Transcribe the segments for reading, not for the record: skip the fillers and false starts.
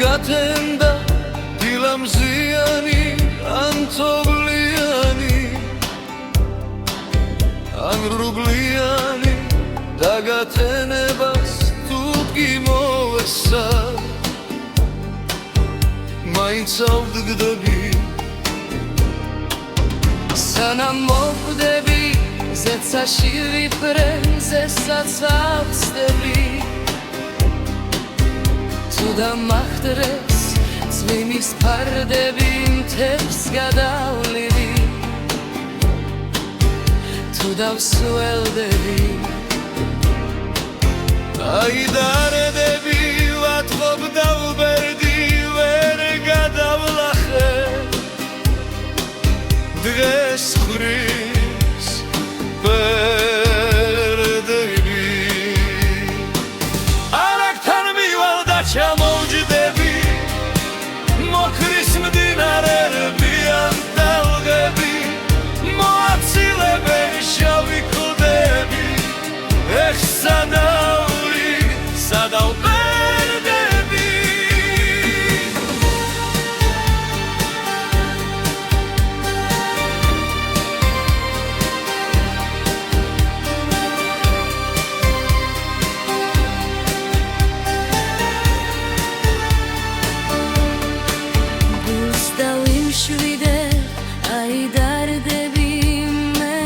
გათენდა დილამზიანი ან თოვლიანი ან რუბლიანი დაგათენებას თუ გიმოვესა მაინც ავდგდები სანამ მოხვდები ზეცაში ვიფრენზესაც ავსდები თუ დამახდრეს წვიმის ფარდები მთებს გადავლივი თუ დავსველდები აიდარდები ვათხოვ დავბერდი ვერ გადავლახე დღეს ხრის ბერდები არაკთან მივალ და ჩამოვჯდები მოქრის მდინარები ან ტალღები მოაცილებენ შავი კლდები ეხ სადავბერდები გულს დავიმშვიდე აიდარდები მე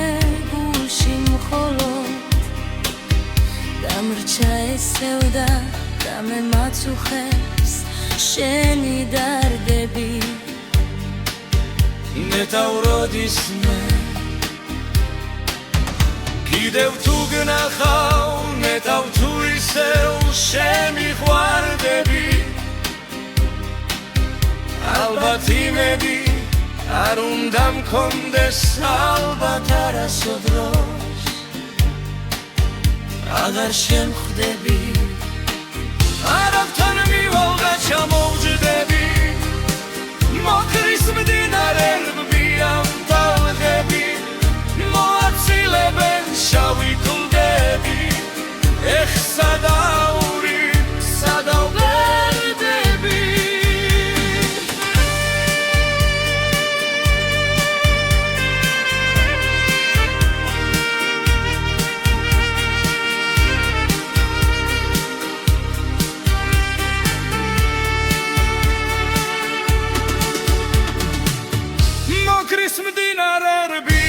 გულში მხოლოდ დამრჩა ესევდა და მე მაწუხებს შენი დარდები ნეტავროდის მე კიდევ თუ გნახავ ნეტავ თუ ისევ შემიყვარდები ალბათ იმედი არ უნდა მქონდეს ალბათ არასოდროს აღარ შემხვდები არაფთან მივალ და ჩამოვჯდები მოქრის მდინარები ან ტალღები მოაცილებენ შავი კლდები ეხ სადავბერდები მოკრის მდინარები